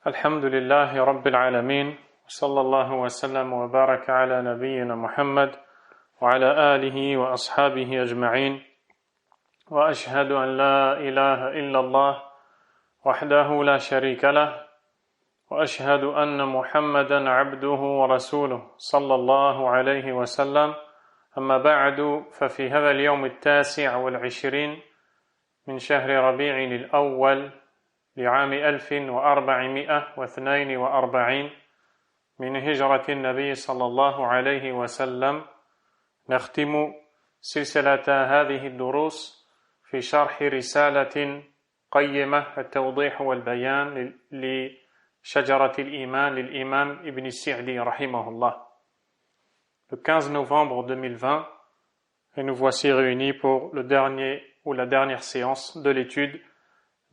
الحمد لله رب العالمين صلى الله وسلم وبارك على نبينا محمد وعلى آله وأصحابه أجمعين وأشهد أن لا إله إلا الله وحده لا شريك له وأشهد أن محمدا عبده ورسوله صلى الله عليه وسلم أما بعد ففي هذا اليوم 29 من شهر ربيع الأول لعام 1442 من هجرة النبي صلى الله عليه وسلم نختم سلسلة هذه الدروس في شرح رسالة قيمة التوضيح والبيان لشجرة الإيمان للإمام ابن السعدي رحمه الله. Le 15 novembre 2020 et nous voici réunis pour le dernier ou la dernière séance de l'étude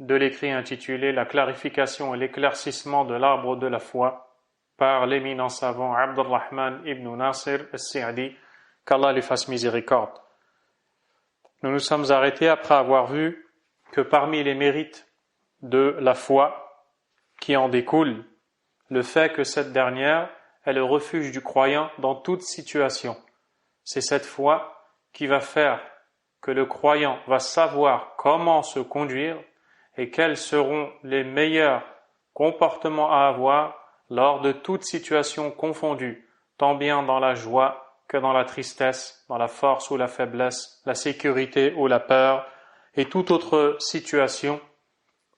de l'écrit intitulé La clarification et l'éclaircissement de l'arbre de la foi par l'éminent savant Abdurrahman ibn Nasir al-Sa'di, qu'Allah lui fasse miséricorde. Nous nous sommes arrêtés après avoir vu que parmi les mérites de la foi qui en découle, le fait que cette dernière est le refuge du croyant dans toute situation. C'est cette foi qui va faire que le croyant va savoir comment se conduire et quels seront les meilleurs comportements à avoir lors de toute situation confondue, tant bien dans la joie que dans la tristesse, dans la force ou la faiblesse, la sécurité ou la peur, et toute autre situation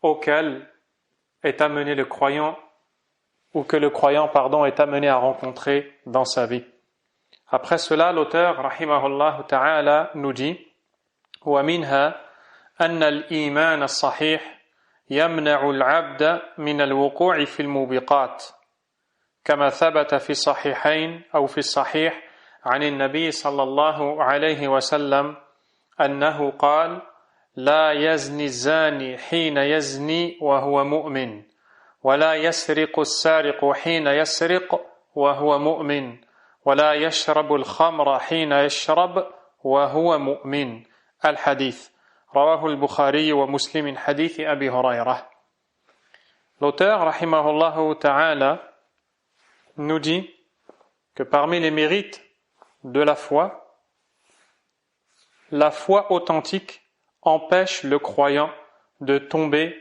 auquel est amené le croyant ou que le croyant, est amené à rencontrer dans sa vie. Après cela, l'auteur, rahimahullah ta'ala, nous dit « Wa minha أن الإيمان الصحيح يمنع العبد من الوقوع في الموبقات كما ثبت في الصحيحين أو في الصحيح عن النبي صلى الله عليه وسلم أنه قال لا يزني الزاني حين يزني وهو مؤمن ولا يسرق السارق حين يسرق وهو مؤمن ولا يشرب الخمر حين يشرب وهو مؤمن الحديث رواه البخاري ومسلم من حديث أبي هريرة. L'auteur, rahimahullah ta'ala, nous dit que parmi les mérites de la foi authentique empêche le croyant de tomber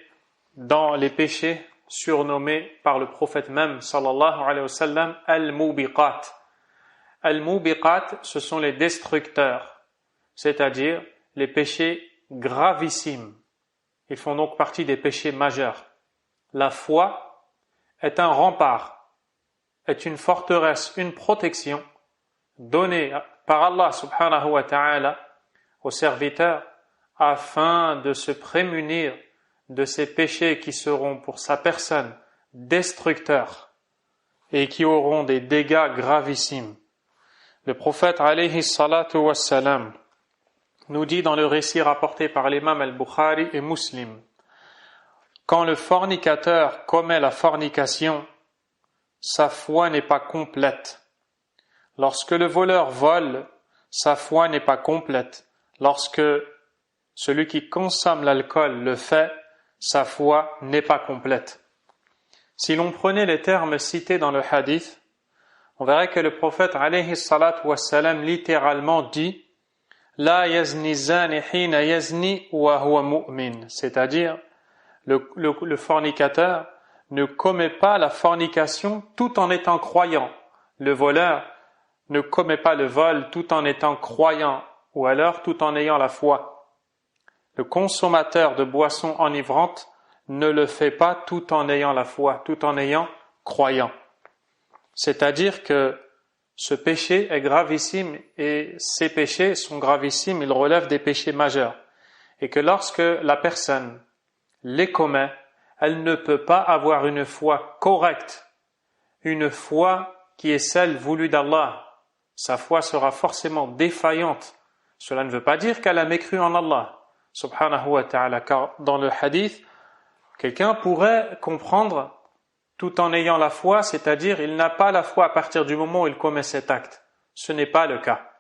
dans les péchés surnommés par le prophète même, sallallahu alayhi wa sallam, al-mubiqat. Al-mubiqat, ce sont les destructeurs, c'est-à-dire les péchés gravissimes. Ils font donc partie des péchés majeurs. La foi est un rempart, est une forteresse, une protection donnée par Allah subhanahu wa ta'ala aux serviteurs afin de se prémunir de ces péchés qui seront pour sa personne destructeurs et qui auront des dégâts gravissimes. Le prophète alayhi salatu wassalam nous dit dans le récit rapporté par l'imam al-Bukhari et Muslim, quand le fornicateur commet la fornication, sa foi n'est pas complète. Lorsque le voleur vole, sa foi n'est pas complète. Lorsque celui qui consomme l'alcool le fait, sa foi n'est pas complète. Si l'on prenait les termes cités dans le hadith, on verrait que le prophète alayhi salatu wassalam littéralement dit La yazni zani hina yazni wa huwa mu'min, c'est-à-dire le fornicateur ne commet pas la fornication tout en étant croyant. Le voleur ne commet pas le vol tout en étant croyant ou alors tout en ayant la foi. Le consommateur de boissons enivrantes ne le fait pas tout en ayant la foi, tout en ayant croyant. C'est-à-dire que ce péché est gravissime et ces péchés sont gravissimes, ils relèvent des péchés majeurs. Et que lorsque la personne les commet, elle ne peut pas avoir une foi correcte, une foi qui est celle voulue d'Allah. Sa foi sera forcément défaillante. Cela ne veut pas dire qu'elle a mécru en Allah, subhanahu wa ta'ala, car dans le hadith, quelqu'un pourrait comprendre tout en ayant la foi, c'est-à-dire il n'a pas la foi à partir du moment où il commet cet acte. Ce n'est pas le cas.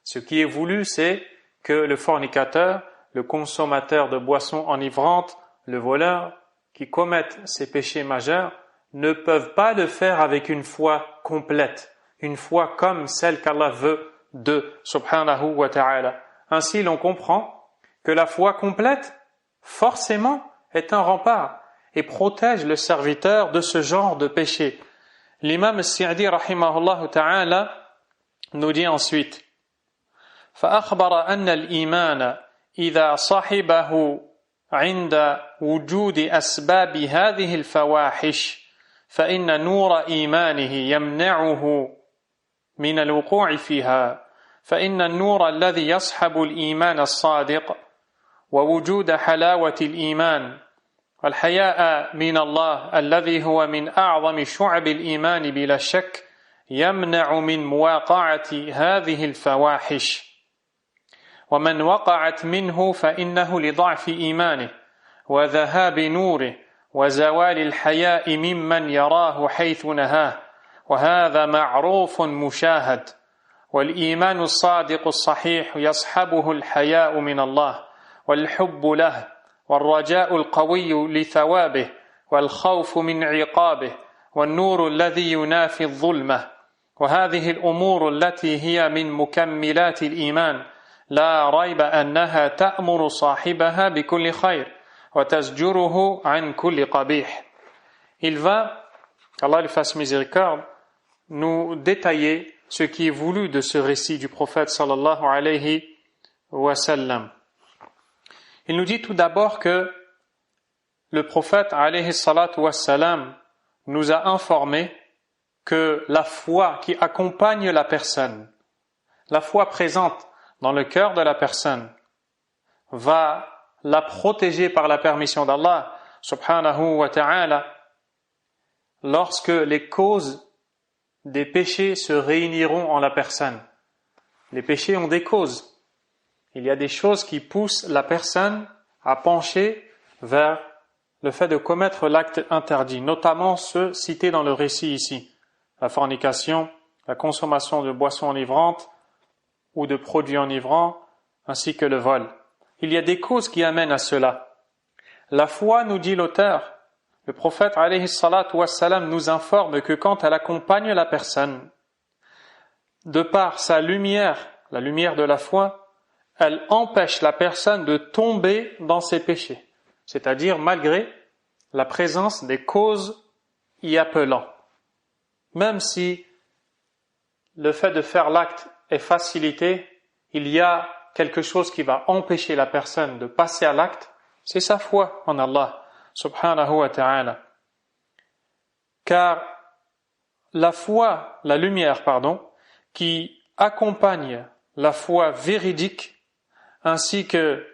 Ce qui est voulu, c'est que le fornicateur, le consommateur de boissons enivrantes, le voleur, qui commettent ces péchés majeurs, ne peuvent pas le faire avec une foi complète, une foi comme celle qu'Allah veut d'eux, subhanahu wa ta'ala. Ainsi, l'on comprend que la foi complète, forcément, est un rempart et protège le serviteur de ce genre de péché. L'imam al-Sa'di, rahimahullah ta'ala, nous dit ensuite فأخبر أن الإيمان إذا صاحبه عند وجود أسباب هذه الفواحش فإن نور إيمانه يمنعه من الوقوع فيها فإن النور الذي يصحب الإيمان الصادق ووجود حلاوة الإيمان والحياء من الله الذي هو من أعظم شعب الإيمان بلا شك يمنع من مواقعة هذه الفواحش ومن وقعت منه فإنه لضعف إيمانه وذهاب نوره وزوال الحياء ممن يراه حيث نهاه وهذا معروف مشاهد والإيمان الصادق الصحيح يصحبه الحياء من الله والحب له والرجاء القوي لثوابه والخوف من عقابه والنور الذي ينافي الظلمة وهذه الأمور التي هي من مكملات الإيمان لا ريب أنها تأمر صاحبها بكل خير وتزجره عن كل قبيح. Il va, qu'Allah lui fasse miséricorde, nous détailler ce qui est voulu de ce récit du prophète sallallahu alayhi wa sallam. Il nous dit tout d'abord que le prophète alayhi salatu wa sallam nous a informé que la foi qui accompagne la personne, la foi présente dans le cœur de la personne, va la protéger par la permission d'Allah subhanahu wa ta'ala lorsque les causes des péchés se réuniront en la personne. Les péchés ont des causes. Il y a des choses qui poussent la personne à pencher vers le fait de commettre l'acte interdit, notamment ceux cités dans le récit ici. La fornication, la consommation de boissons enivrantes ou de produits enivrants, ainsi que le vol. Il y a des causes qui amènent à cela. La foi, nous dit l'auteur, le prophète alayhi salatu wassalam nous informe que quand elle accompagne la personne, de par sa lumière, la lumière de la foi, elle empêche la personne de tomber dans ses péchés, c'est-à-dire malgré la présence des causes y appelant. Même si le fait de faire l'acte est facilité, il y a quelque chose qui va empêcher la personne de passer à l'acte, c'est sa foi en Allah, subhanahu wa ta'ala. Car la foi, la lumière, qui accompagne la foi véridique, ainsi que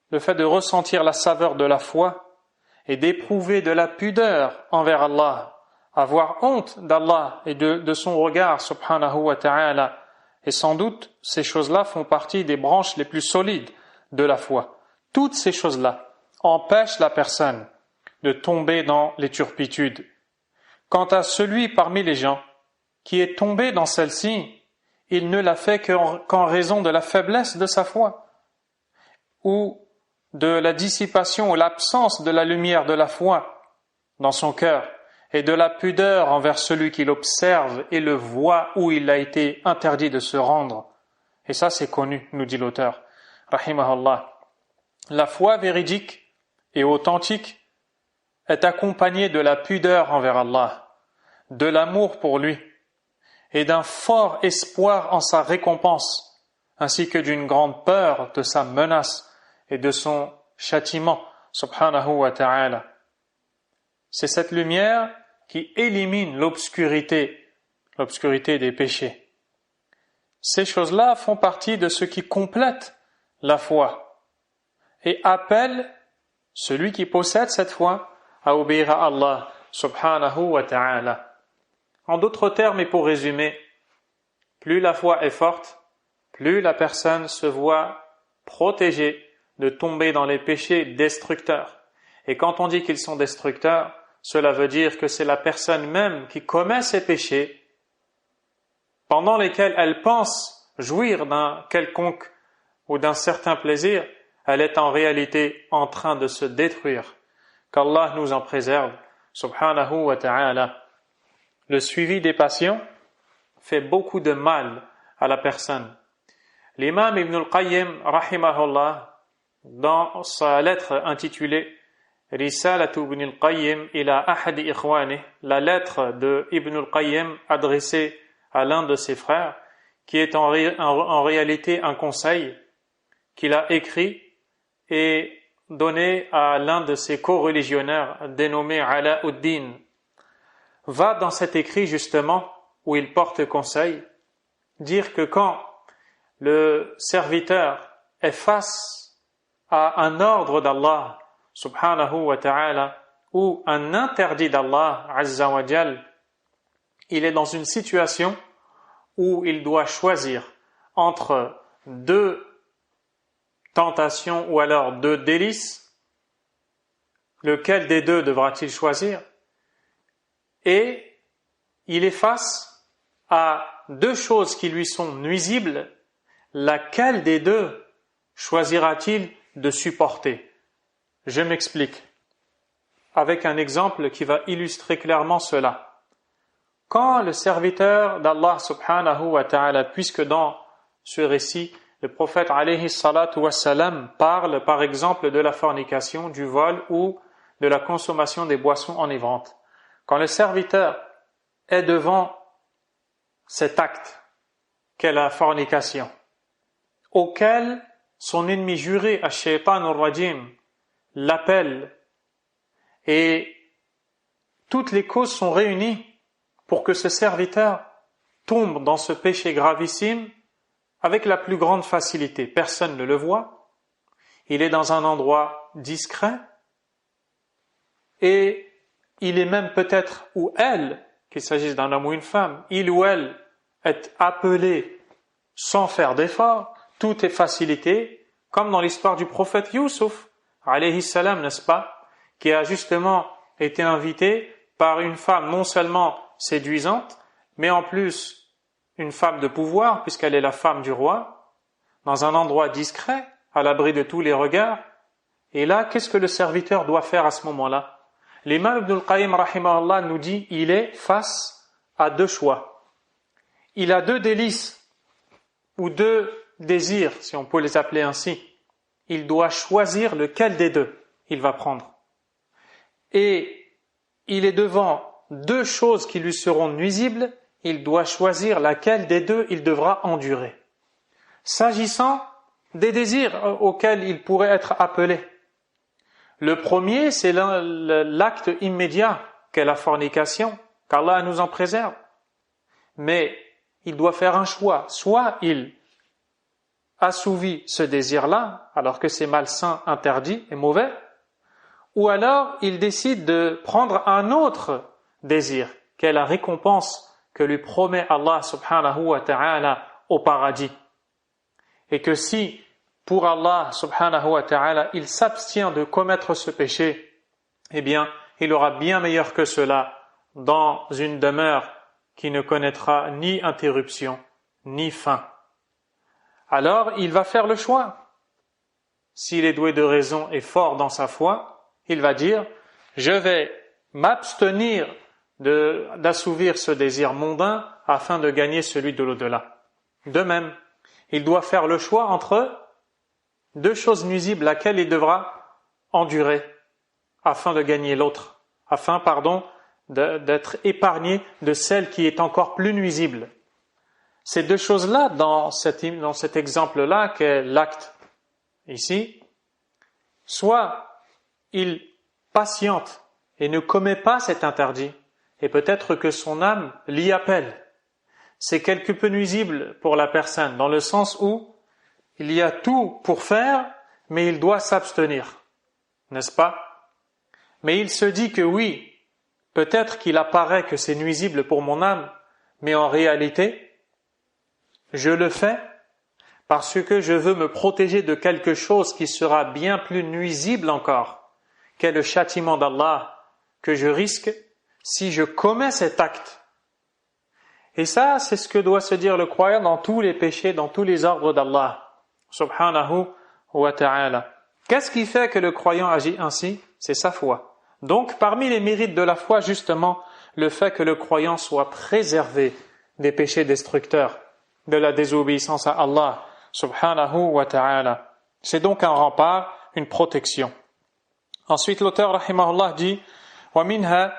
le fait de ressentir la saveur de la foi et d'éprouver de la pudeur envers Allah, avoir honte d'Allah et de son regard, subhanahu wa ta'ala. Et sans doute, ces choses-là font partie des branches les plus solides de la foi. Toutes ces choses-là empêchent la personne de tomber dans les turpitudes. Quant à celui parmi les gens qui est tombé dans celle-ci, il ne l'a fait qu'en raison de la faiblesse de sa foi ou de la dissipation ou l'absence de la lumière de la foi dans son cœur et de la pudeur envers celui qui l'observe et le voit où il a été interdit de se rendre. Et ça, c'est connu, nous dit l'auteur, rahimahullah. La foi véridique et authentique est accompagnée de la pudeur envers Allah, de l'amour pour lui et d'un fort espoir en sa récompense, ainsi que d'une grande peur de sa menace et de son châtiment, subhanahu wa ta'ala. C'est cette lumière qui élimine l'obscurité des péchés. Ces choses-là font partie de ce qui complète la foi et appellent celui qui possède cette foi à obéir à Allah subhanahu wa ta'ala. En d'autres termes et pour résumer, plus la foi est forte, plus la personne se voit protégée de tomber dans les péchés destructeurs. Et quand on dit qu'ils sont destructeurs, cela veut dire que c'est la personne même qui commet ces péchés pendant lesquels elle pense jouir d'un quelconque ou d'un certain plaisir, elle est en réalité en train de se détruire. Qu'Allah nous en préserve, subhanahu wa ta'ala. Le suivi des patients fait beaucoup de mal à la personne. L'imam Ibn al-Qayyim, rahimahullah, dans sa lettre intitulée Risalatu Ibn al-Qayyim ila ahadi ikhwanih, la lettre de Ibn al-Qayyim adressée à l'un de ses frères, qui est en réalité un conseil qu'il a écrit et donné à l'un de ses co-religionnaires dénommé Alauddin, va dans cet écrit justement où il porte conseil dire que quand le serviteur est face à un ordre d'Allah subhanahu wa ta'ala ou un interdit d'Allah azza wa jal, il est dans une situation où il doit choisir entre deux tentations ou alors deux délices. Lequel des deux devra-t-il choisir? Et il est face à deux choses qui lui sont nuisibles. Laquelle des deux choisira-t-il de supporter? Je m'explique avec un exemple qui va illustrer clairement cela. Quand le serviteur d'Allah subhanahu wa ta'ala, puisque dans ce récit, le prophète alayhi salatu wassalam parle par exemple de la fornication, du vol ou de la consommation des boissons enivrantes. Quand le serviteur est devant cet acte qu'est la fornication, auquel son ennemi juré, ash-shaytan ar-rajim, l'appelle, et toutes les causes sont réunies pour que ce serviteur tombe dans ce péché gravissime avec la plus grande facilité. Personne ne le voit, il est dans un endroit discret, et il est même peut-être, ou elle, qu'il s'agisse d'un homme ou une femme, il ou elle est appelé sans faire d'effort, tout est facilité, comme dans l'histoire du prophète Youssouf, alayhi salam, n'est-ce pas, qui a justement été invité par une femme non seulement séduisante, mais en plus une femme de pouvoir, puisqu'elle est la femme du roi, dans un endroit discret, à l'abri de tous les regards. Et là, qu'est-ce que le serviteur doit faire à ce moment-là? L'imam Ibn al-Qayyim rahimahullah nous dit, il est face à deux choix. Il a deux délices, ou deux désirs, si on peut les appeler ainsi. Il doit choisir lequel des deux il va prendre. Et il est devant deux choses qui lui seront nuisibles, il doit choisir laquelle des deux il devra endurer. S'agissant des désirs auxquels il pourrait être appelé, le premier, c'est l'acte immédiat qu'est la fornication, qu'Allah nous en préserve. Mais il doit faire un choix. Soit il assouvit ce désir-là, alors que c'est malsain, interdit et mauvais, ou alors il décide de prendre un autre désir, qu'est la récompense que lui promet Allah subhanahu wa ta'ala au paradis. Et que si, pour Allah subhanahu wa ta'ala, il s'abstient de commettre ce péché, eh bien, il aura bien meilleur que cela dans une demeure qui ne connaîtra ni interruption, ni fin. Alors, il va faire le choix. S'il est doué de raison et fort dans sa foi, il va dire, je vais m'abstenir d'assouvir ce désir mondain afin de gagner celui de l'au-delà. De même, il doit faire le choix entre deux choses nuisibles, laquelle il devra endurer afin de gagner l'autre, afin, d'être épargné de celle qui est encore plus nuisible. Ces deux choses-là, dans cet exemple-là, qu'est l'acte ici, soit il patiente et ne commet pas cet interdit, et peut-être que son âme l'y appelle. C'est quelque peu nuisible pour la personne, dans le sens où il y a tout pour faire, mais il doit s'abstenir, n'est-ce pas? Mais il se dit que oui, peut-être qu'il apparaît que c'est nuisible pour mon âme, mais en réalité, je le fais parce que je veux me protéger de quelque chose qui sera bien plus nuisible encore, qu'est le châtiment d'Allah que je risque si je commets cet acte. Et ça, c'est ce que doit se dire le croyant dans tous les péchés, dans tous les ordres d'Allah, subhanahu wa ta'ala. Qu'est-ce qui fait que le croyant agit ainsi? C'est sa foi. Donc, parmi les mérites de la foi, justement, le fait que le croyant soit préservé des péchés destructeurs, de la désobéissance à Allah, subhanahu wa ta'ala. C'est donc un rempart, une protection. Ensuite, l'auteur, rahimahullah, dit وَمِنْهَا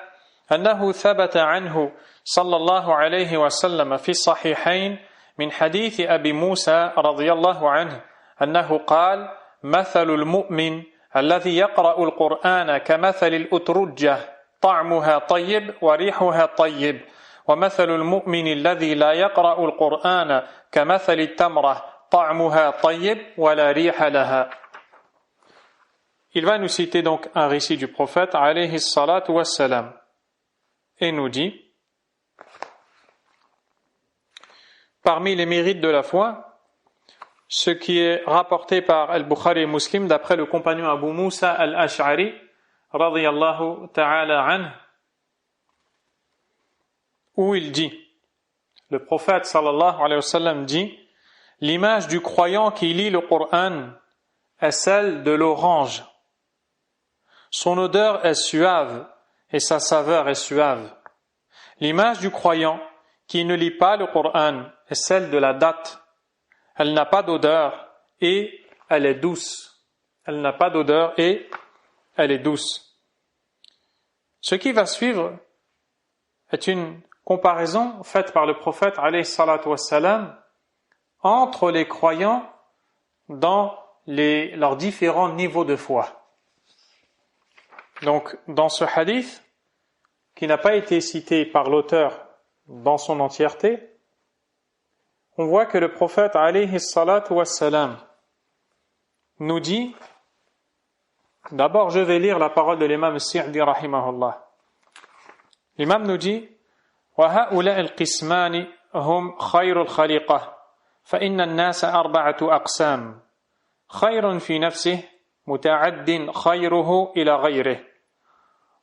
أَنَّهُ ثَبَتَ عَنْهُ صلى الله عليه وسلم في الصحيحين من حديث أبي موسى رضي الله عنه أنه قال مثل المؤمن الذي يقرأ القرآن كمثل الأترجة طعمها طيب وريحها طيب ومثل المؤمن الذي لا يقرأ القرآن كمثل التمرة طعمها طيب ولا ريح لها. Il va nous citer donc un récit du prophète alayhi salatu wassalam et nous dit parmi les mérites de la foi, ce qui est rapporté par Al-Bukhari et Muslim d'après le compagnon Abu Musa al-Ash'ari radiyallahu ta'ala anhu, où il dit, le prophète sallallahu alayhi wa sallam dit, l'image du croyant qui lit le Coran est celle de l'orange. Son odeur est suave et sa saveur est suave. L'image du croyant qui ne lit pas le Coran est celle de la date. Elle n'a pas d'odeur et elle est douce. Elle n'a pas d'odeur et elle est douce. Ce qui va suivre est une comparaison faite par le prophète alayhi salatu wassalam entre les croyants dans leurs différents niveaux de foi. Donc, dans ce hadith, qui n'a pas été cité par l'auteur dans son entièreté, on voit que le prophète alayhi salatu wassalam nous dit, d'abord je vais lire la parole de l'imam Sa'di rahimahullah. L'imam nous dit, وَهَؤُلَاءِ الْقِسْمَانِ هُمْ خَيْرُ الْخَلِيقَةِ فَإِنَّ النَّاسَ أَرْبَعَةُ أَقْسَامٍ خَيْرٌ فِي نَفْسِهِ متعد خيره إلى غيره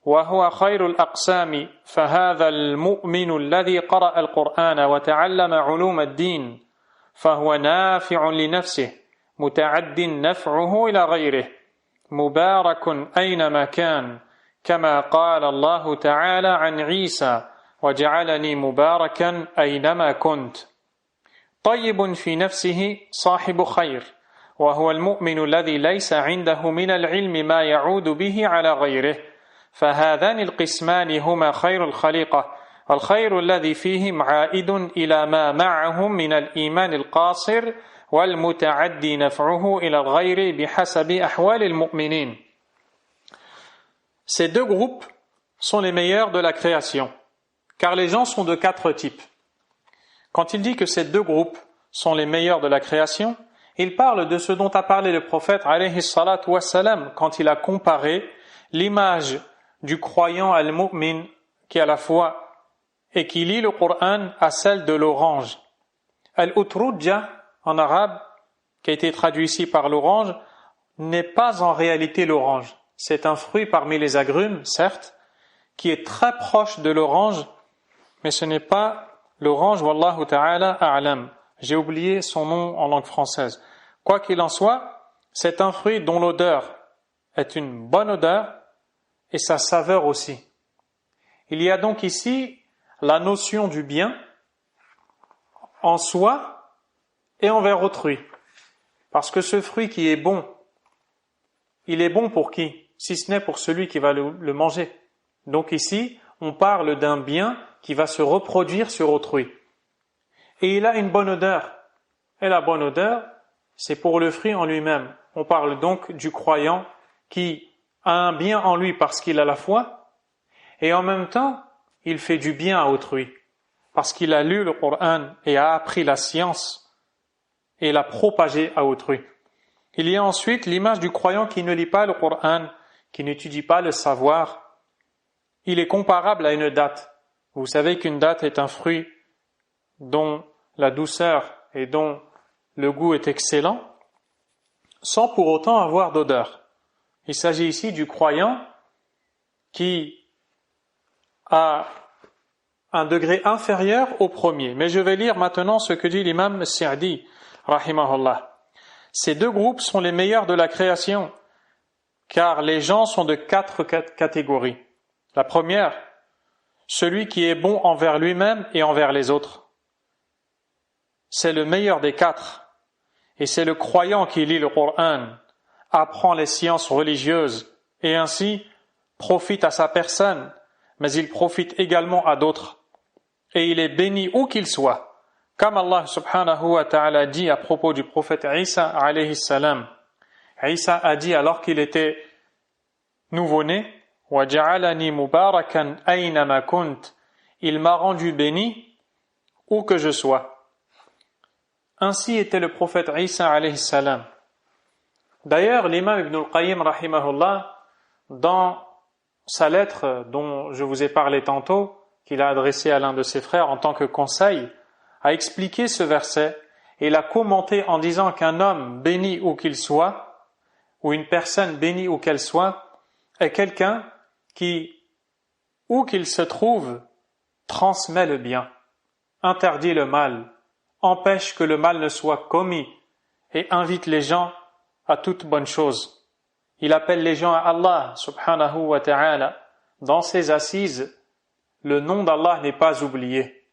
وهو خير الأقسام فهذا المؤمن الذي قرأ القرآن وتعلم علوم الدين فهو نافع لنفسه متعد نفعه إلى غيره مبارك أينما كان كما قال الله تعالى عن عيسى وجعلني مباركا أينما كنت طيب في نفسه صاحب خير وهو المؤمن الذي ليس عنده من العلم ما يعود به على غيره فهذان القسمان هما خير الخليقة الخير الذي فيهم عائد إلى ما معهم من الإيمان القاصر والمتعدي نفعه إلى الغير بحسب أحوال المؤمنين. Ces deux groupes sont les meilleurs de la création, car les gens sont de quatre types. Quand il dit que ces deux groupes sont les meilleurs de la création, il parle de ce dont a parlé le prophète alayhi salatu wassalam quand il a comparé l'image du croyant al-mu'min qui a la foi et qui lit le Coran à celle de l'orange. Al-utrudja en arabe, qui a été traduit ici par l'orange, n'est pas en réalité l'orange. C'est un fruit parmi les agrumes, certes, qui est très proche de l'orange, mais ce n'est pas l'orange, wallahu ta'ala a'lam. J'ai oublié son nom en langue française. Quoi qu'il en soit, c'est un fruit dont l'odeur est une bonne odeur et sa saveur aussi. Il y a donc ici la notion du bien en soi et envers autrui. Parce que ce fruit qui est bon, il est bon pour qui? Si ce n'est pour celui qui va le manger. Donc ici, on parle d'un bien qui va se reproduire sur autrui. Et il a une bonne odeur. Et la bonne odeur, c'est pour le fruit en lui-même. On parle donc du croyant qui a un bien en lui parce qu'il a la foi, et en même temps, il fait du bien à autrui, parce qu'il a lu le Coran et a appris la science et l'a propagé à autrui. Il y a ensuite l'image du croyant qui ne lit pas le Coran, qui n'étudie pas le savoir. Il est comparable à une date. Vous savez qu'une date est un fruit dont la douceur et dont le goût est excellent, sans pour autant avoir d'odeur. Il s'agit ici du croyant qui a un degré inférieur au premier. Mais je vais lire maintenant ce que dit l'imam Sa'di, rahimahullah. Ces deux groupes sont les meilleurs de la création, car les gens sont de 4 catégories. La première, celui qui est bon envers lui-même et envers les autres. C'est le meilleur des 4, et c'est le croyant qui lit le Coran, apprend les sciences religieuses, et ainsi profite à sa personne, mais il profite également à d'autres. Et il est béni où qu'il soit. Comme Allah subhanahu wa ta'ala dit à propos du prophète Isa alayhi salam. Isa a dit alors qu'il était nouveau-né, وَجَعَلَنِي مُبَارَكًا أَيْنَمَا كُنْتَ. Il m'a rendu béni où que je sois. Ainsi était le prophète Isa alayhi salam. D'ailleurs, l'imam Ibn al-Qayyim rahimahullah, dans sa lettre dont je vous ai parlé tantôt, qu'il a adressée à l'un de ses frères en tant que conseil, a expliqué ce verset et l'a commenté en disant qu'un homme béni où qu'il soit, ou une personne bénie où qu'elle soit, est quelqu'un qui, où qu'il se trouve, transmet le bien, interdit le mal, empêche que le mal ne soit commis et invite les gens à toute bonne chose. Il appelle les gens à Allah subhanahu wa ta'ala. Dans ses assises, le nom d'Allah n'est pas oublié.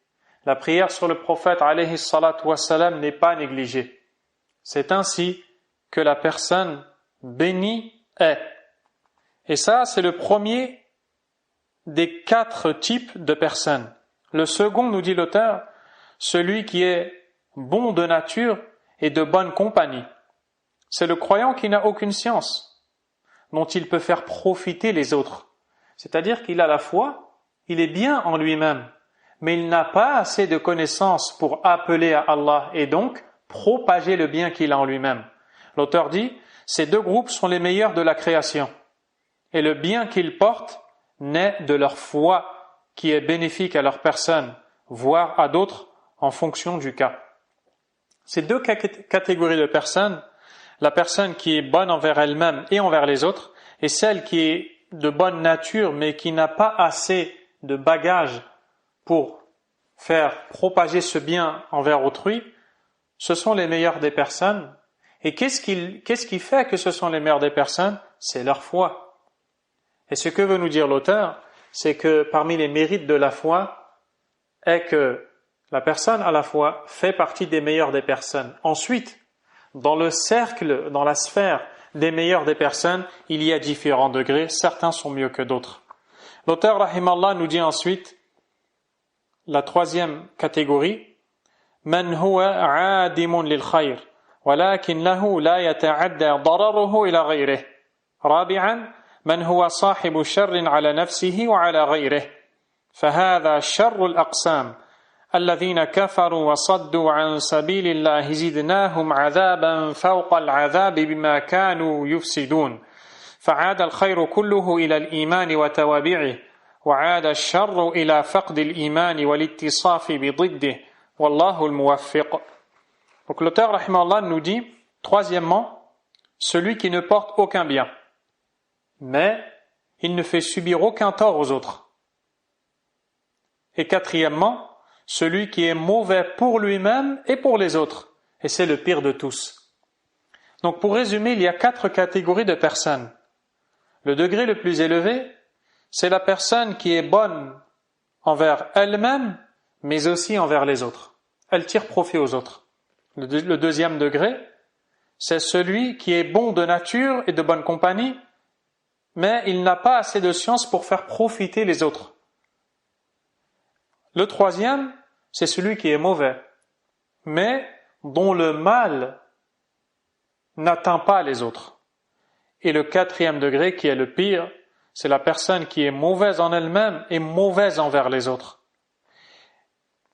La prière sur le prophète alayhi salatu wassalam n'est pas négligée. C'est ainsi que la personne bénie est. Et ça, c'est le premier des 4 types de personnes. Le second, nous dit l'auteur, celui qui est bon de nature et de bonne compagnie. C'est le croyant qui n'a aucune science, dont il peut faire profiter les autres. C'est-à-dire qu'il a la foi, il est bien en lui-même, mais il n'a pas assez de connaissances pour appeler à Allah et donc propager le bien qu'il a en lui-même. L'auteur dit, ces 2 groupes sont les meilleurs de la création, et le bien qu'ils portent naît de leur foi qui est bénéfique à leur personne, voire à d'autres en fonction du cas. Ces 2 catégories de personnes, la personne qui est bonne envers elle-même et envers les autres, et celle qui est de bonne nature mais qui n'a pas assez de bagages pour faire propager ce bien envers autrui, ce sont les meilleures des personnes. Et qu'est-ce qui fait que ce sont les meilleures des personnes? C'est leur foi. Et ce que veut nous dire l'auteur, c'est que parmi les mérites de la foi est que la personne à la foi fait partie des meilleures des personnes. Ensuite, dans le cercle, dans la sphère des meilleures des personnes, il y a différents degrés, certains sont mieux que d'autres. L'auteur rahimallah nous dit ensuite la 3e catégorie, man huwa aadimun lil khayr walakin lahu la yata'adda dararuhu ila ghayrihi. Rabi'an man huwa sahibu sharrin ala nafsihi wa ala ghayrihi. Fahadha sharrul aqsam. الذين كفروا وصدوا عن سبيل الله زدناهم عذابا فوق العذاب بما كانوا يفسدون فعاد الخير كله إلى الإيمان وتوابعه وعاد الشر إلى فقد الإيمان والاتصاف بضده والله الموفق. Donc l'auteur rahimahullah nous dit, troisièmement, celui qui ne porte aucun bien, mais il ne fait subir aucun tort aux autres. Et quatrièmement, celui qui est mauvais pour lui-même et pour les autres. Et c'est le pire de tous. Donc pour résumer, il y a 4 catégories de personnes. Le degré le plus élevé, c'est la personne qui est bonne envers elle-même, mais aussi envers les autres. Elle tire profit aux autres. Le 2e degré, c'est celui qui est bon de nature et de bonne compagnie, mais il n'a pas assez de science pour faire profiter les autres. Le 3e, c'est celui qui est mauvais, mais dont le mal n'atteint pas les autres. Et le 4e degré, qui est le pire, c'est la personne qui est mauvaise en elle-même et mauvaise envers les autres.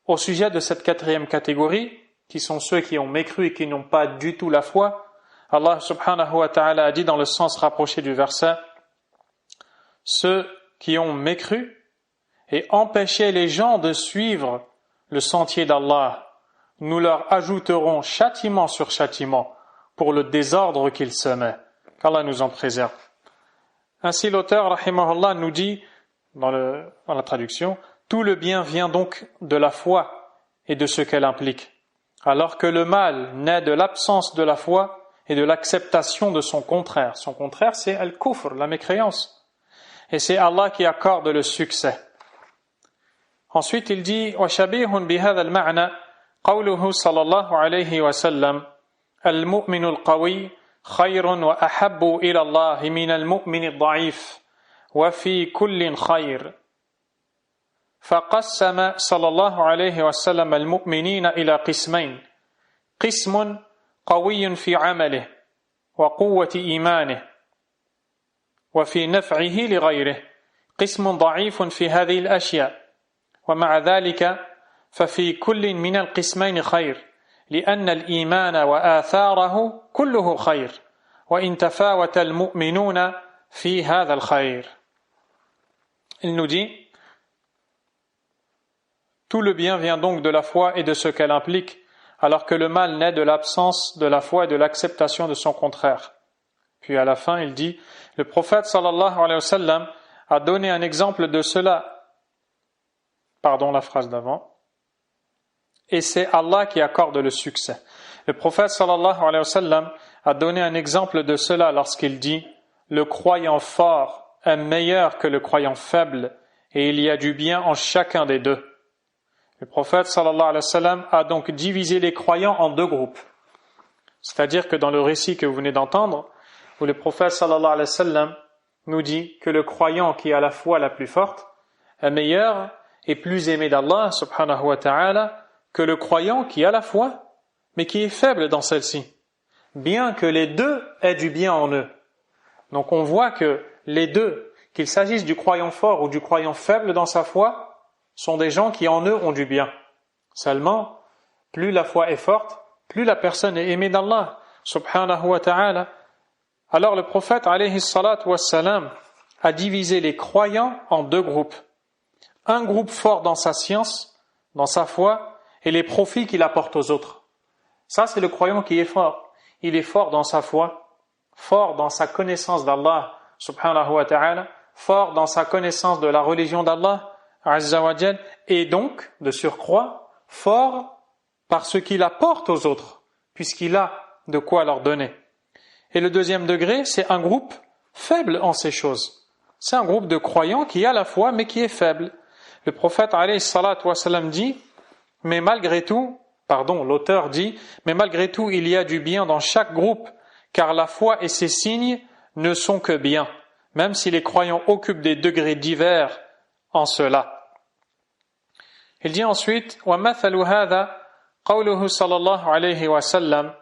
Au sujet de cette 4e catégorie, qui sont ceux qui ont mécru et qui n'ont pas du tout la foi, Allah subhanahu wa ta'ala a dit dans le sens rapproché du verset, ceux qui ont mécru et empêché les gens de suivre le sentier d'Allah, nous leur ajouterons châtiment sur châtiment pour le désordre qu'ils semaient. Qu'Allah nous en préserve. Ainsi l'auteur, rahimahullah, nous dit, dans la traduction, tout le bien vient donc de la foi et de ce qu'elle implique, alors que le mal naît de l'absence de la foi et de l'acceptation de son contraire. Son contraire, c'est al-kufr, la mécréance. Et c'est Allah qui accorde le succès. Ensuite, il dit وَشَبِيهٌ بِهَذَا الْمَعْنَى قَوْلُهُ صلى الله عليه وسلم المؤمن القوي خير وأحب إلى الله من المؤمن الضعيف وفي كل خير فقسم صلى الله عليه وسلم المؤمنين إلى قسمين قسم قوي في عمله وقوة إيمانه وفي نفعه لغيره قسم ضعيف في هذه الأشياء ومع ذلك ففي كل من القسمين خير لأن الإيمان وآثاره كله خير وإن تفاوت المؤمنون في هذا الخير. Il nous dit, tout le bien vient donc de la foi et de ce qu'elle implique, alors que le mal naît de l'absence de la foi et de l'acceptation de son contraire. Puis à la fin, il dit, le prophète sallallahu alayhi wa sallam a donné un exemple de cela. Pardon, la phrase d'avant. Et c'est Allah qui accorde le succès. Le prophète sallallahu alayhi wa sallam a donné un exemple de cela lorsqu'il dit « Le croyant fort est meilleur que le croyant faible et il y a du bien en chacun des deux. » Le prophète sallallahu alayhi wa sallam a donc divisé les croyants en deux groupes. C'est-à-dire que dans le récit que vous venez d'entendre, où le prophète sallallahu alayhi wa sallam nous dit que le croyant qui a la foi la plus forte est meilleur et plus aimé d'Allah subhanahu wa ta'ala que le croyant qui a la foi, mais qui est faible dans celle-ci, bien que les deux aient du bien en eux. Donc on voit que les deux, qu'il s'agisse du croyant fort ou du croyant faible dans sa foi, sont des gens qui en eux ont du bien. Seulement, plus la foi est forte, plus la personne est aimée d'Allah subhanahu wa ta'ala. Alors le prophète alayhi salatu wassalam a divisé les croyants en deux groupes. Un groupe fort dans sa science, dans sa foi, et les profits qu'il apporte aux autres. Ça, c'est le croyant qui est fort. Il est fort dans sa foi, fort dans sa connaissance d'Allah, subhanahu wa ta'ala, fort dans sa connaissance de la religion d'Allah, azza wa jal, et donc, de surcroît, fort par ce qu'il apporte aux autres, puisqu'il a de quoi leur donner. Et le deuxième degré, c'est un groupe faible en ces choses. C'est un groupe de croyants qui a la foi, mais qui est faible. Le prophète, alayhi salatu wa sallam, dit, mais malgré tout, l'auteur dit, mais malgré tout, il y a du bien dans chaque groupe, car la foi et ses signes ne sont que bien, même si les croyants occupent des degrés divers en cela. Il dit ensuite, وَمَثَلُ هَذَا قَوْلُهُ صلى الله عليه وسلم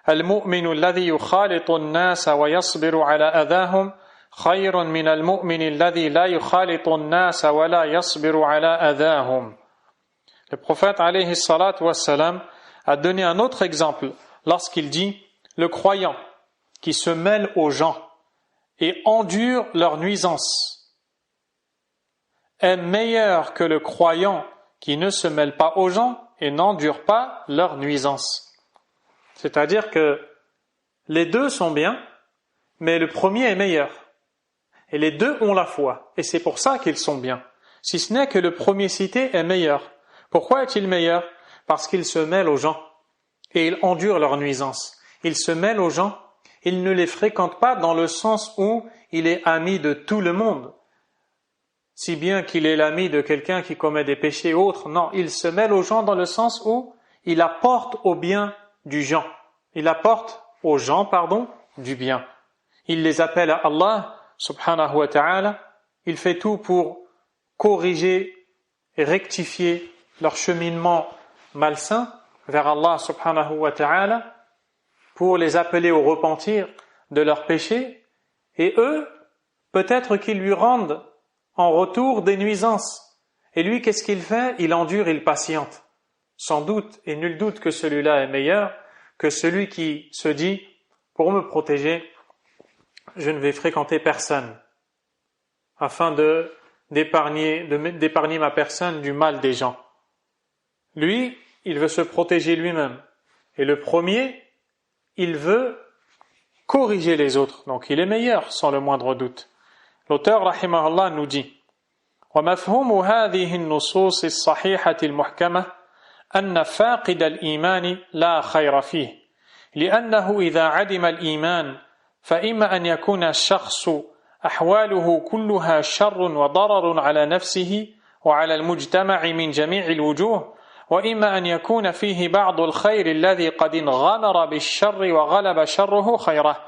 المؤمن الذي يخالط الناس ويصبر على أذاهم خير من المؤمن الذي لا يخالط الناس ولا يصبر على أذاهم. Le prophète alayhi salatu wassalam a donné un autre exemple lorsqu'il dit « Le croyant qui se mêle aux gens et endure leurs nuisances est meilleur que le croyant qui ne se mêle pas aux gens et n'endure pas leurs nuisances. » C'est-à-dire que les deux sont bien, mais le premier est meilleur. Et les deux ont la foi, et c'est pour ça qu'ils sont bien. Si ce n'est que le premier cité est meilleur. Pourquoi est-il meilleur? Parce qu'il se mêle aux gens et il endure leurs nuisances. Il se mêle aux gens, il ne les fréquente pas dans le sens où il est ami de tout le monde, si bien qu'il est l'ami de quelqu'un qui commet des péchés autres. Non, il se mêle aux gens dans le sens où il apporte au bien du gens. Il apporte aux gens, du bien. Il les appelle à Allah, subhanahu wa ta'ala. Il fait tout pour corriger et rectifier leur cheminement malsain vers Allah subhanahu wa ta'ala, pour les appeler au repentir de leurs péchés, et eux, peut-être qu'ils lui rendent en retour des nuisances. Et lui, qu'est-ce qu'il fait? Il endure, il patiente. Sans doute, et nul doute que celui-là est meilleur que celui qui se dit, pour me protéger, je ne vais fréquenter personne, afin d'épargner ma personne du mal des gens. Lui, il veut se protéger lui-même. Et le premier, il veut corriger les autres. Donc il est meilleur, sans le moindre doute. L'auteur, rahimahullah, nous dit وَمَفْهُومُ هَذِهِ النُّصُوصِ الصَّحِيحَةِ الْمُحْكَمَةِ أَنَّ فَاقِدَ الْإِيمَانِ لَا خَيْرَ فِيهِ لأنه إذا عدم الإيمان فإما أن يكون الشخص أحواله كلها شر وضرر على نفسه وعلى المجتمع من جميع الوجوه، وإما أن يكون فيه بعض الخير الذي قد انغمر بالشر وغلب شره خيره.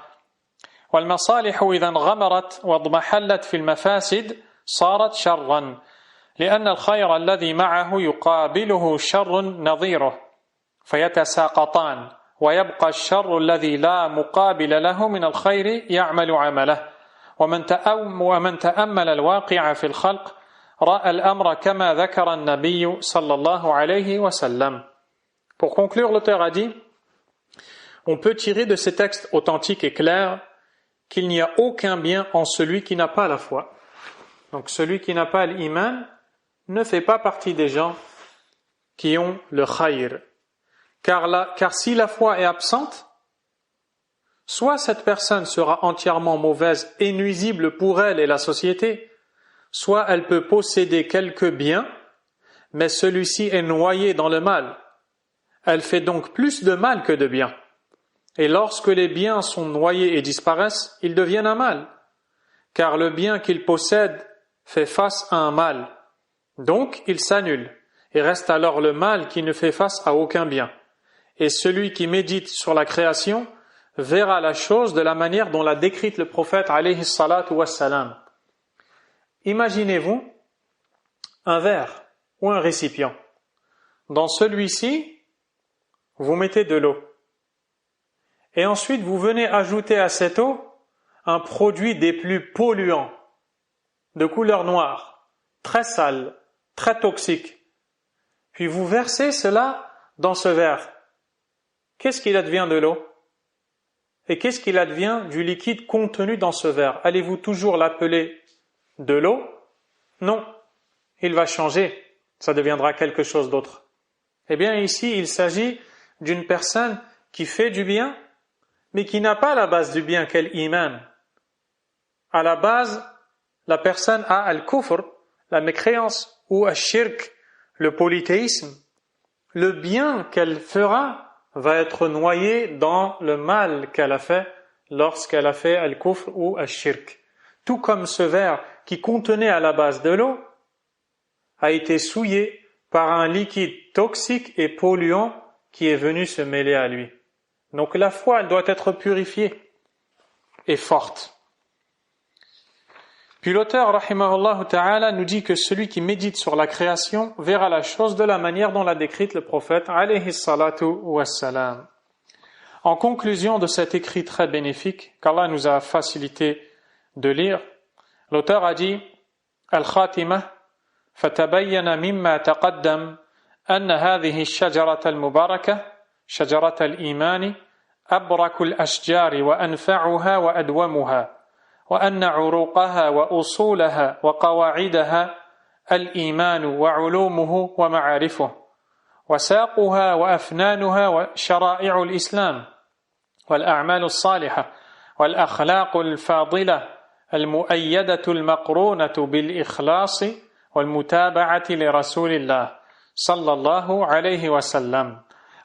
والمصالح إذا انغمرت واضمحلت في المفاسد صارت شرا، لأن الخير الذي معه يقابله شر نظيره فيتساقطان، ويبقى الشر الذي لا مقابل له من الخير يعمل عمله. ومن تأمل الواقع في الخلق رأى الأمر كما ذكر النبي صلى الله عليه وسلم. Pour conclure, l'auteur a dit, on peut tirer de ces textes authentiques et clairs qu'il n'y a aucun bien en celui qui n'a pas la foi. Donc celui qui n'a pas l'iman ne fait pas partie des gens qui ont le khayr. Car si la foi est absente, soit cette personne sera entièrement mauvaise et nuisible pour elle et la société, soit elle peut posséder quelques biens, mais celui-ci est noyé dans le mal. Elle fait donc plus de mal que de bien. Et lorsque les biens sont noyés et disparaissent, ils deviennent un mal, car le bien qu'il possède fait face à un mal. Donc, il s'annule, et reste alors le mal qui ne fait face à aucun bien. Et celui qui médite sur la création verra la chose de la manière dont l'a décrite le prophète alayhi salatu wassalam. Imaginez-vous un verre ou un récipient. Dans celui-ci, vous mettez de l'eau. Et ensuite, vous venez ajouter à cette eau un produit des plus polluants, de couleur noire, très sale, très toxique. Puis vous versez cela dans ce verre. Qu'est-ce qu'il advient de l'eau? Et qu'est-ce qu'il advient du liquide contenu dans ce verre? Allez-vous toujours l'appeler de l'eau? Non, il va changer, ça deviendra quelque chose d'autre. Eh bien ici, il s'agit d'une personne qui fait du bien, mais qui n'a pas la base du bien qu'est l'iman. À la base, la personne a al-kufr, la mécréance, ou al-shirk, le polythéisme. Le bien qu'elle fera va être noyé dans le mal qu'elle a fait lorsqu'elle a fait al-kufr ou al-shirk. Tout comme ce verre qui contenait à la base de l'eau a été souillé par un liquide toxique et polluant qui est venu se mêler à lui. Donc la foi, elle doit être purifiée et forte. Puis l'auteur, rahimahullah ta'ala, nous dit que celui qui médite sur la création verra la chose de la manière dont l'a décrite le prophète, alayhi salatu wassalam. En conclusion de cet écrit très bénéfique, qu'Allah nous a facilité de lire, l'auteur a dit, Al-Khatimah, فَتَبَيَّنَ مِمَّا تَقَدَّمَ أَنَّ هَذِهِ الشَّجَرَةَ الْمُبَارَكَةَ شجرة الإيمان أبرك الأشجار وأنفعها وأدومها، وأن عروقها وأصولها وقواعدها الإيمان وعلومه ومعارفه، وساقها وأفنانها وشرائع الإسلام والأعمال الصالحة والأخلاق الفاضلة المؤيدة المقرونة بالإخلاص والمتابعة لرسول الله صلى الله عليه وسلم،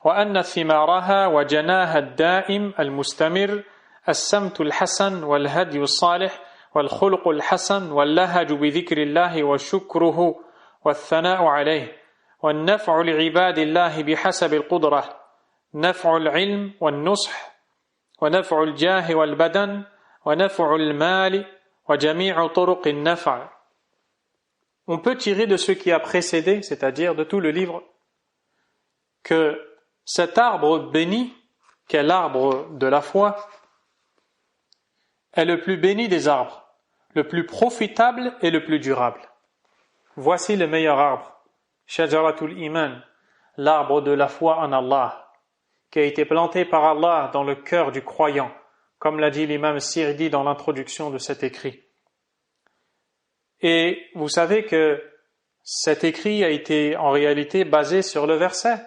وأن ثمارها وجناها الدائم المستمر السمت الحسن والهدي الصالح والخلق الحسن واللهج بذكر الله وشكره والثناء عليه والنفع لعباد الله بحسب القدرة، نفع العلم والنصح ونفع الجاه والبدن ونفع المال وجميع طرق النفع. On peut tirer de ce qui a précédé, c'est-à-dire de tout le livre, que cet arbre béni, qu'est l'arbre de la foi, est le plus béni des arbres, le plus profitable et le plus durable. Voici le meilleur arbre, Shajaratul Iman, l'arbre de la foi en Allah, qui a été planté par Allah dans le cœur du croyant, comme l'a dit l'imam Sirdi dans l'introduction de cet écrit. Et vous savez que cet écrit a été en réalité basé sur le verset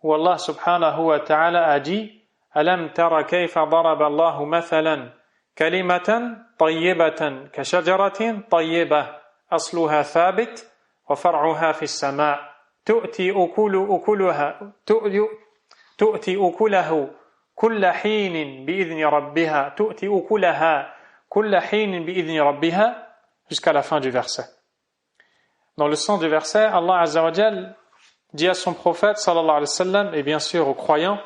où Allah subhanahu wa ta'ala a dit Alam tara kayfa daraba Allahu mathalan kalimatan tayyibatan ka shajaratin tayyibah asluha thabit wa far'uha fi as-sama' tu'ti ukulaha كل حين بإذن ربها تؤتي أكلها كل حين بإذن ربها jusqu'à la fin du verset. Dans le sens du verset, Allah Azza wa Jal dit à son prophète sallallahu alayhi wa sallam et bien sûr aux croyants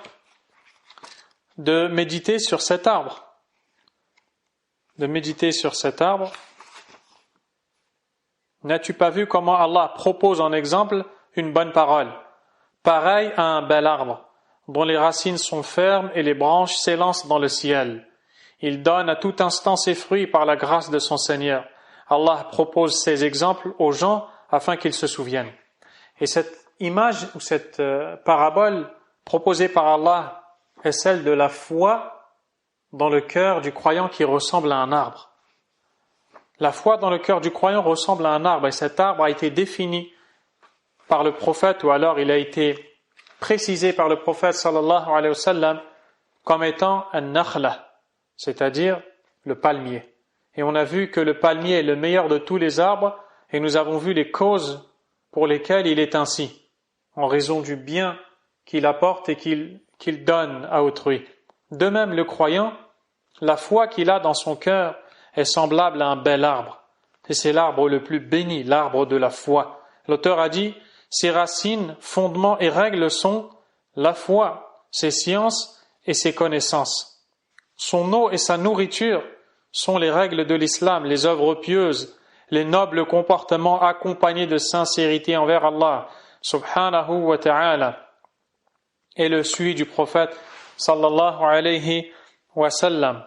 de méditer sur cet arbre. De méditer sur cet arbre. N'as-tu pas vu comment Allah propose en exemple une bonne parole, pareil à un bel arbre, dont les racines sont fermes et les branches s'élancent dans le ciel. Il donne à tout instant ses fruits par la grâce de son Seigneur. Allah propose ces exemples aux gens afin qu'ils se souviennent. Et cette image ou cette parabole proposée par Allah est celle de la foi dans le cœur du croyant qui ressemble à un arbre. La foi dans le cœur du croyant ressemble à un arbre et cet arbre a été défini par le prophète ou alors il a été précisé par le prophète sallallahu alayhi wa sallam comme étant un nakhla, c'est-à-dire le palmier. Et on a vu que le palmier est le meilleur de tous les arbres et nous avons vu les causes pour lesquelles il est ainsi, en raison du bien qu'il apporte et qu'il donne à autrui. De même, le croyant, la foi qu'il a dans son cœur est semblable à un bel arbre. Et c'est l'arbre le plus béni, l'arbre de la foi. L'auteur a dit, ses racines, fondements et règles sont la foi, ses sciences et ses connaissances. Son eau et sa nourriture sont les règles de l'islam, les œuvres pieuses, les nobles comportements accompagnés de sincérité envers Allah, subhanahu wa ta'ala, et le suivi du prophète, sallallahu alayhi wa sallam.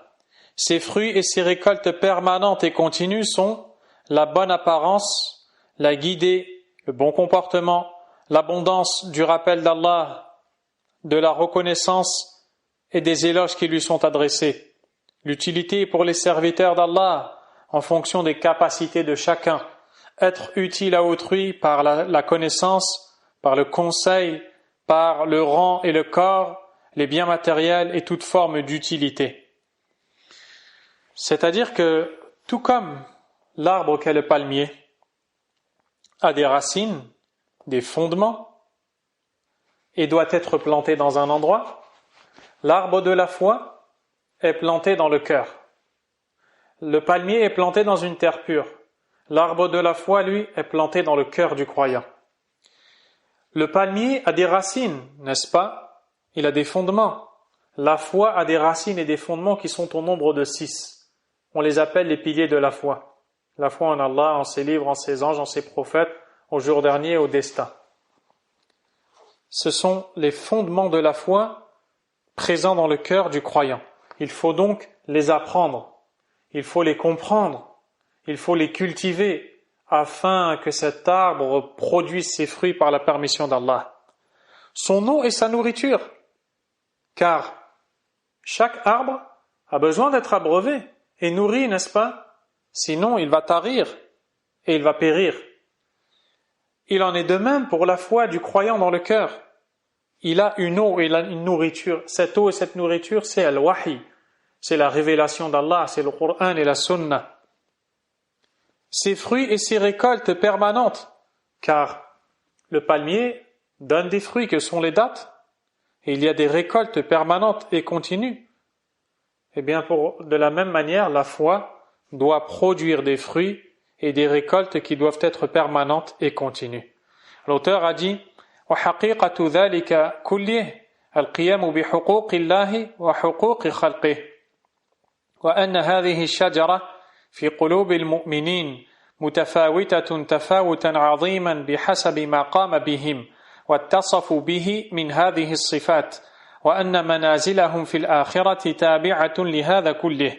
Ses fruits et ses récoltes permanentes et continues sont la bonne apparence, la guidée, le bon comportement, l'abondance du rappel d'Allah, de la reconnaissance et des éloges qui lui sont adressés. L'utilité pour les serviteurs d'Allah en fonction des capacités de chacun. Être utile à autrui par la connaissance, par le conseil, par le rang et le corps, les biens matériels et toute forme d'utilité. C'est-à-dire que, tout comme l'arbre qu'est le palmier a des racines, des fondements, et doit être planté dans un endroit, l'arbre de la foi est planté dans le cœur. Le palmier est planté dans une terre pure. L'arbre de la foi, lui, est planté dans le cœur du croyant. Le palmier a des racines, n'est-ce pas? Il a des fondements. La foi a des racines et des fondements qui sont au nombre de 6. On les appelle les piliers de la foi. La foi en Allah, en ses livres, en ses anges, en ses prophètes, au jour dernier et au destin. Ce sont les fondements de la foi présents dans le cœur du croyant. Il faut donc les apprendre, il faut les comprendre, il faut les cultiver afin que cet arbre produise ses fruits par la permission d'Allah. Son eau et sa nourriture, car chaque arbre a besoin d'être abreuvé et nourri, n'est-ce pas? Sinon, il va tarir et il va périr. Il en est de même pour la foi du croyant dans le cœur. Il a une eau et une nourriture. Cette eau et cette nourriture, c'est al-wahi. C'est la révélation d'Allah, c'est le Coran et la Sunna. Ses fruits et ses récoltes permanentes, car le palmier donne des fruits que sont les dattes, et il y a des récoltes permanentes et continues. Eh bien, de la même manière, la foi doit produire des fruits et des récoltes qui doivent être permanentes et continues. L'auteur a dit وحقيقة ذلك كله القيام بحقوق الله وحقوق خلقه وأن هذه الشجرة في قلوب المؤمنين متفاوتة تفاوتا عظيما بحسب ما قام بهم واتصفوا به من هذه الصفات وأن منازلهم في الآخرة تابعة لهذا كله.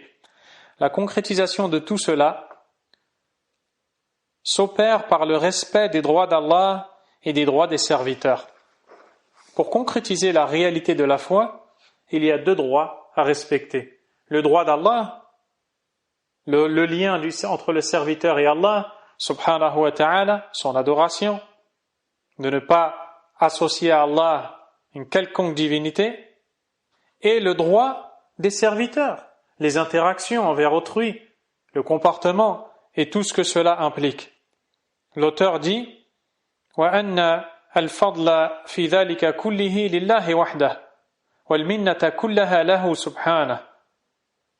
La concrétisation de tout cela s'opère par le respect des droits d'Allah et des droits des serviteurs. Pour concrétiser la réalité de la foi, il y a 2 droits à respecter. Le droit d'Allah, le lien entre le serviteur et Allah, subhanahu wa ta'ala, son adoration, de ne pas associer à Allah une quelconque divinité, et le droit des serviteurs, les interactions envers autrui, le comportement et tout ce que cela implique. L'auteur dit وأن الفضل في ذلك كله لله وحده والمنة كلها له سبحانه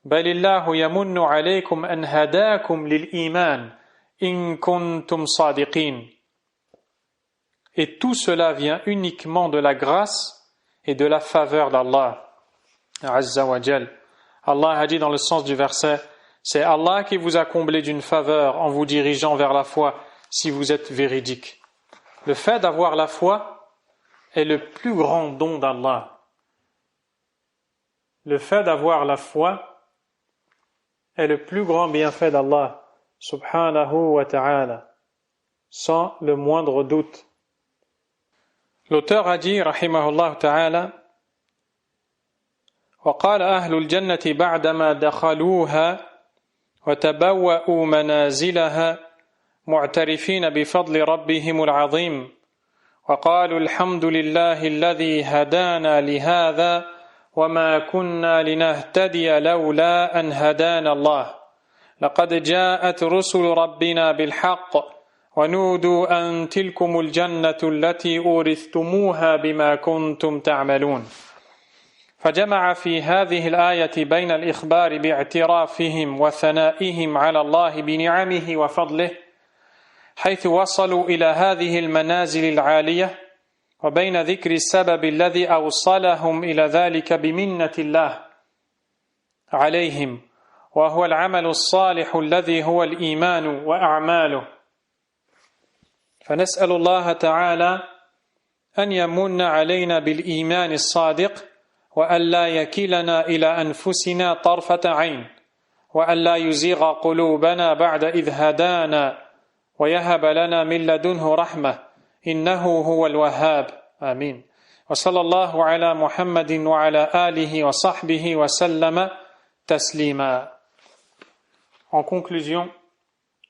بل الله يمن عليكم أن هداكم للإيمان إن كنتم صادقين. Et tout cela vient uniquement de la grâce et de la faveur d'Allah Azza wa Jal. Allah a dit dans le sens du verset, c'est Allah qui vous a comblé d'une faveur en vous dirigeant vers la foi si vous êtes véridique. Le fait d'avoir la foi est le plus grand don d'Allah. Le fait d'avoir la foi est le plus grand bienfait d'Allah subhanahu wa ta'ala, sans le moindre doute. L'auteur a dit, rahimahullah ta'ala, وقال أهل الجنة بعدما دخلوها وتبوأوا منازلها معترفين بفضل ربهم العظيم وقالوا الحمد لله الذي هدانا لهذا وما كنا لنهتدي لولا أن هدانا الله لقد جاءت رسل ربنا بالحق ونودوا أن تلكم الجنة التي أورثتموها بما كنتم تعملون. فجمع في هذه الآية بين الإخبار باعترافهم وثنائهم على الله بنعمه وفضله حيث وصلوا إلى هذه المنازل العالية وبين ذكر السبب الذي أوصلهم إلى ذلك بمنة الله عليهم وهو العمل الصالح الذي هو الإيمان وأعماله. فنسأل الله تعالى أن يمن علينا بالإيمان الصادق وأن لا يكلنا إلى أنفسنا طرفة عين وأن لا يزيغ قلوبنا بعد إذ هدانا ويهب لنا من لدنه رحمة إنه هو الوهاب آمين. وصلى الله على محمد وعلى آله وصحبه وسلم تسليما. En conclusion,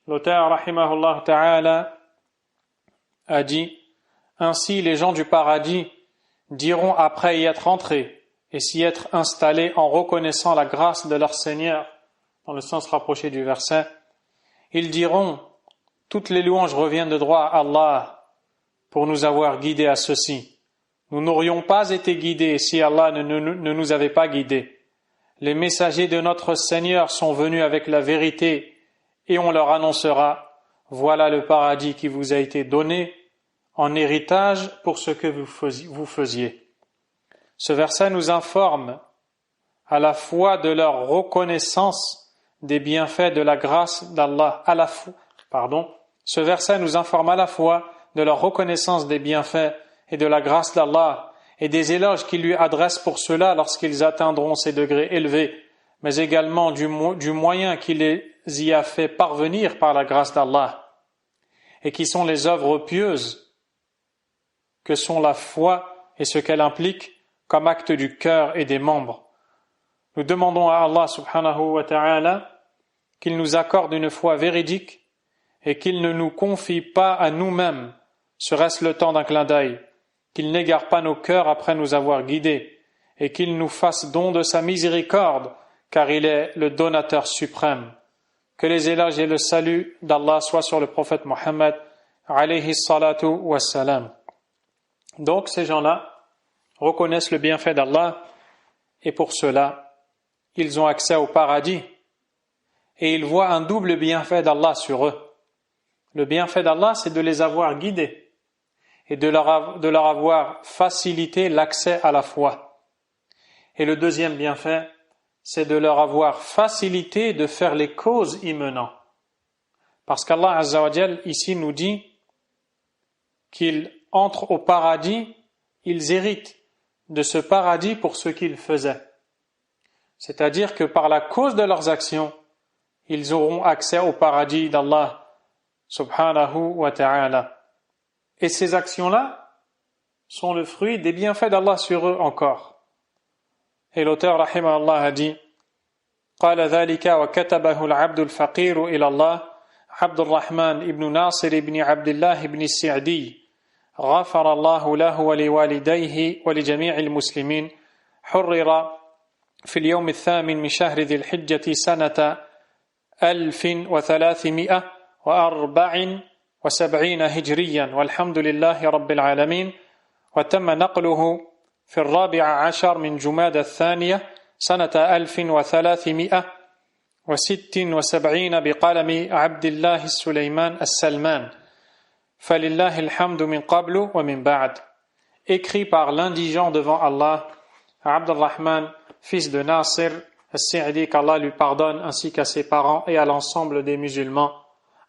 l'auteur rahimahullah ta'ala a dit, ainsi les gens du paradis diront après y être entrés et s'y être installés en reconnaissant la grâce de leur Seigneur, dans le sens rapproché du verset, ils diront, toutes les louanges reviennent de droit à Allah pour nous avoir guidés à ceci. Nous n'aurions pas été guidés si Allah ne nous avait pas guidés. Les messagers de notre Seigneur sont venus avec la vérité et on leur annoncera, voilà le paradis qui vous a été donné en héritage pour ce que vous faisiez. Ce verset nous informe à la fois de leur reconnaissance des bienfaits de la grâce d'Allah, Ce verset nous informe à la fois de leur reconnaissance des bienfaits et de la grâce d'Allah et des éloges qu'il lui adresse pour cela lorsqu'ils atteindront ces degrés élevés, mais également du moyen qu'il les y a fait parvenir par la grâce d'Allah, et qui sont les œuvres pieuses que sont la foi et ce qu'elle implique comme acte du cœur et des membres. Nous demandons à Allah subhanahu wa ta'ala qu'il nous accorde une foi véridique et qu'il ne nous confie pas à nous-mêmes, serait-ce le temps d'un clin d'œil, qu'il n'égare pas nos cœurs après nous avoir guidés et qu'il nous fasse don de sa miséricorde, car il est le donateur suprême. Que les éloges et le salut d'Allah soient sur le prophète Mohammed alayhi salatu wassalam. Donc ces gens-là reconnaissent le bienfait d'Allah et pour cela, ils ont accès au paradis et ils voient un double bienfait d'Allah sur eux. Le bienfait d'Allah, c'est de les avoir guidés et de leur avoir facilité l'accès à la foi. Et le deuxième bienfait, c'est de leur avoir facilité de faire les causes y menant. Parce qu'Allah Azza wa Jal ici nous dit qu'ils entrent au paradis, ils héritent de ce paradis pour ce qu'ils faisaient. C'est-à-dire que par la cause de leurs actions, ils auront accès au paradis d'Allah subhanahu wa ta'ala. Et ces actions-là sont le fruit des bienfaits d'Allah sur eux encore. Et l'auteur rahimahullah a dit قال ذلك وكتبه العبد الفقير إلى الله عبد الرحمن بن ناصر بن عبد الله بن السعدي غفر الله له ولوالديه ولجميع المسلمين حرر في اليوم الثامن من شهر ذي الحجة سنة 1374 هجريا والحمد لله رب العالمين وتم نقله في 14 من جمادى الثانية سنة 1376 بقلم عبد الله السليمان السلمان فلله الحمد من قبل ومن بعد. Écrit par l'indigent devant Allah, Abd al-Rahman, fils de Nasir al-Sa'di, qu'Allah lui pardonne, ainsi qu'à ses parents et à l'ensemble des musulmans,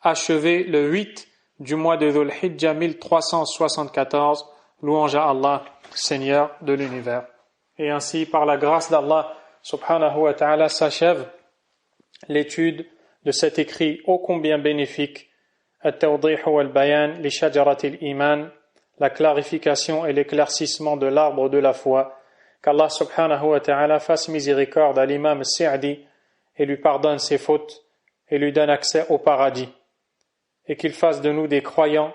achevé le 8 du mois de Dhul Hijjah 1374, louange à Allah, Seigneur de l'univers. Et ainsi, par la grâce d'Allah, subhanahu wa ta'ala, s'achève l'étude de cet écrit ô combien bénéfique, At-Tawdih wal-Bayan li Shajaratil Iman, la clarification et l'éclaircissement de l'arbre de la foi. Qu'Allah subhanahu wa ta'ala fasse miséricorde à l'imam Sa'di et lui pardonne ses fautes et lui donne accès au paradis. Et qu'il fasse de nous des croyants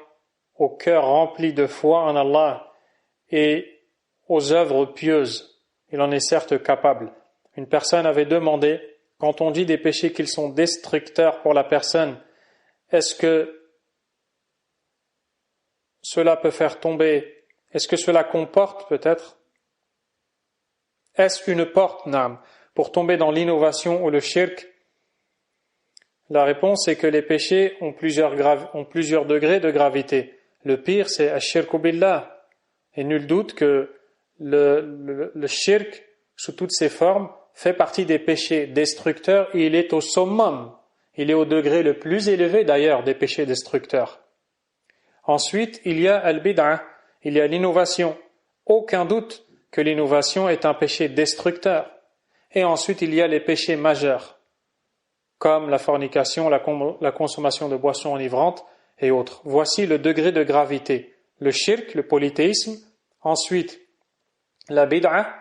au cœur rempli de foi en Allah et aux œuvres pieuses. Il en est certes capable. Une personne avait demandé, quand on dit des péchés qu'ils sont destructeurs pour la personne, est-ce que cela peut faire tomber, est-ce que cela comporte peut-être, est-ce une porte, naam, pour tomber dans l'innovation ou le shirk? La réponse est que les péchés ont plusieurs degrés de gravité. Le pire, c'est ash-shirku billah. Et nul doute que le shirk, sous toutes ses formes, fait partie des péchés destructeurs et il est au summum. Il est au degré le plus élevé d'ailleurs des péchés destructeurs. Ensuite, il y a al-bid'ah, il y a l'innovation. Aucun doute que l'innovation est un péché destructeur. Et ensuite, il y a les péchés majeurs, comme la fornication, la consommation de boissons enivrantes et autres. Voici le degré de gravité. Le shirk, le polythéisme, ensuite la bid'ah,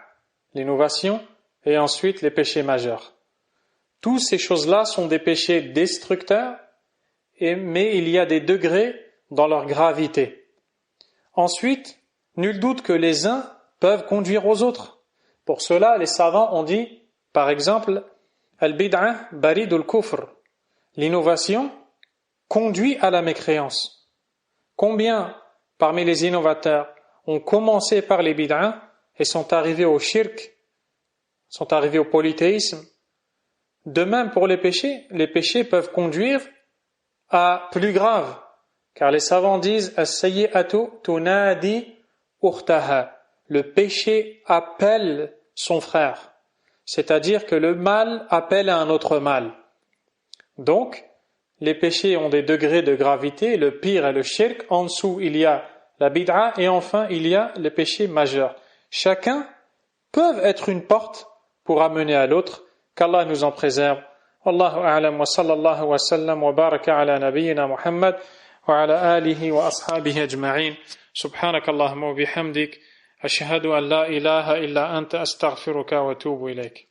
l'innovation, et ensuite les péchés majeurs. Toutes ces choses-là sont des péchés destructeurs, mais il y a des degrés dans leur gravité. Ensuite, nul doute que les uns peuvent conduire aux autres. Pour cela, les savants ont dit, par exemple, al-bid'ah baridul kufr. L'innovation conduit à la mécréance. Combien parmi les innovateurs ont commencé par les bid'ah et sont arrivés au shirk, sont arrivés au polythéisme? De même pour les péchés peuvent conduire à plus grave. Car les savants disent as-sayyi'atu tunadi ukhtaha. Le péché appelle son frère. C'est-à-dire que le mal appelle à un autre mal. Donc, les péchés ont des degrés de gravité. Le pire est le shirk. En dessous, il y a la bid'a. Et enfin, il y a les péchés majeurs. Chacun peut être une porte pour amener à l'autre. Qu'Allah nous en préserve. Wallahu a'lam wa sallallahu wa sallam wa baraka ala nabiyyina Muhammad وعلى آله وأصحابه أجمعين سبحانك اللهم وبحمدك أشهد أن لا إله إلا أنت أستغفرك وأتوب إليك